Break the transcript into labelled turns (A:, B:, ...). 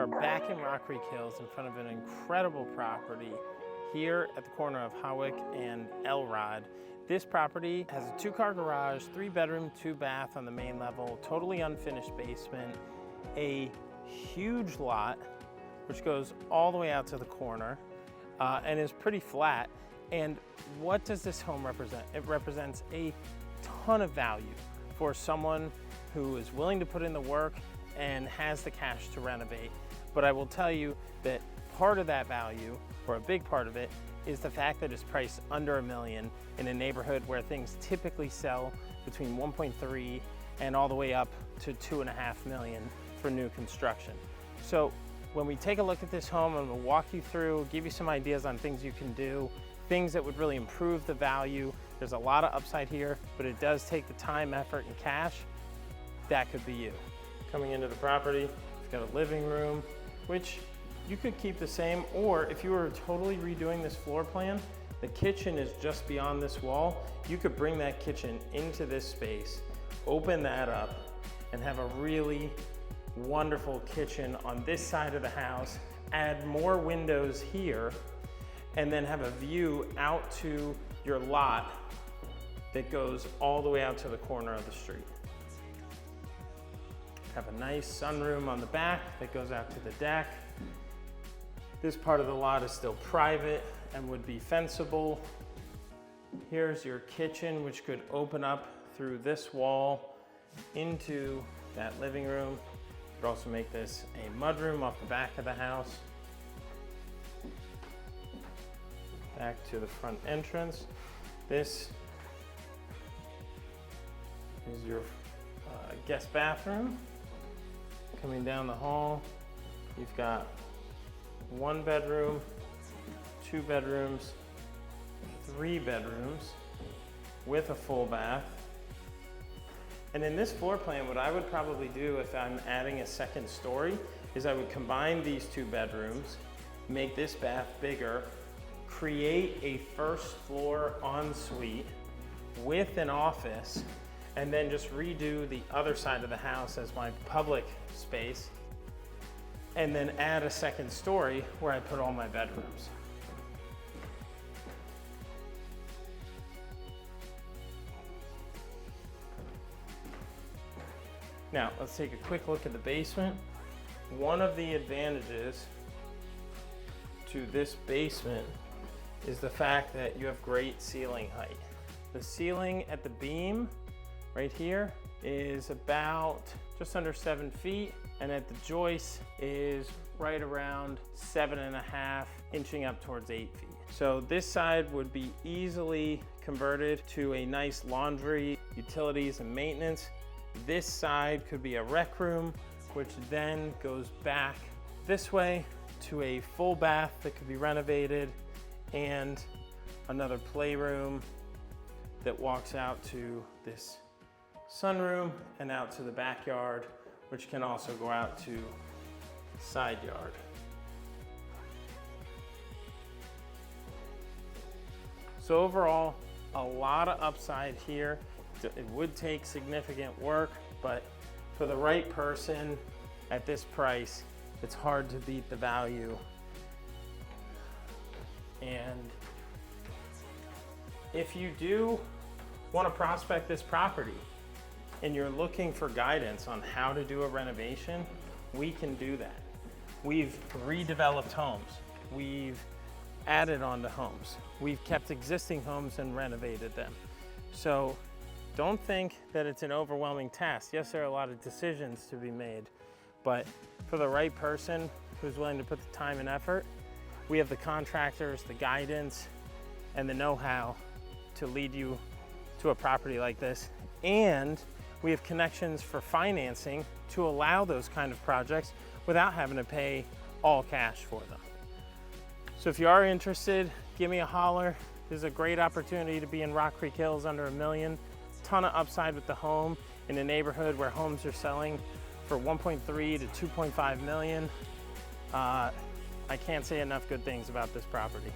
A: are back in Rock Creek Hills in front of an incredible property here at the corner of Hawick and Elrod. This property has a 2-car garage, 3-bedroom, 2-bath on the main level, totally unfinished basement, a huge lot which goes all the way out to the corner and is pretty flat. And what does this home represent? It represents a ton of value for someone who is willing to put in the work and has the cash to renovate. But I will tell you that part of that value, or a big part of it, is the fact that it's priced under $1 million in a neighborhood where things typically sell between 1.3 and all the way up to 2.5 million for new construction. So when we take a look at this home, I'm gonna walk you through, give you some ideas on things you can do, things that would really improve the value. There's a lot of upside here, but it does take the time, effort, and cash. That could be you. Coming into the property, you've got a living room, which you could keep the same, or if you were totally redoing this floor plan, the kitchen is just beyond this wall. You could bring that kitchen into this space, open that up, and have a really wonderful kitchen on this side of the house, add more windows here, and then have a view out to your lot that goes all the way out to the corner of the street. Have a nice sunroom on the back that goes out to the deck. This part of the lot is still private and would be fenceable. Here's your kitchen, which could open up through this wall into that living room. You could also make this a mudroom off the back of the house. Back to the front entrance. This is your guest bathroom. Coming down the hall, you've got 1 bedroom, 2 bedrooms, 3 bedrooms with a full bath. And in this floor plan, what I would probably do if I'm adding a second story is I would combine these 2 bedrooms, make this bath bigger, create a first floor ensuite with an office, and then just redo the other side of the house as my public space, and then add a second story where I put all my bedrooms. Now, let's take a quick look at the basement. One of the advantages to this basement is the fact that you have great ceiling height. The ceiling at the beam right here is about just under 7 feet, and at the joist is right around 7.5, inching up towards 8 feet. So this side would be easily converted to a nice laundry, utilities, and maintenance. This side could be a rec room, which then goes back this way to a full bath that could be renovated, and another playroom that walks out to this sunroom and out to the backyard, which can also go out to the side yard. So overall, a lot of upside here. It would take significant work, but for the right person at this price, it's hard to beat the value. And if you do want to prospect this property and you're looking for guidance on how to do a renovation, we can do that. We've redeveloped homes. We've added on to homes. We've kept existing homes and renovated them. So don't think that it's an overwhelming task. Yes, there are a lot of decisions to be made, but for the right person who's willing to put the time and effort, we have the contractors, the guidance, and the know-how to lead you to a property like this. And we have connections for financing to allow those kind of projects without having to pay all cash for them. So if you are interested, give me a holler. This is a great opportunity to be in Rock Creek Hills under $1 million. Ton of upside with the home in a neighborhood where homes are selling for 1.3 to 2.5 million. I can't say enough good things about this property.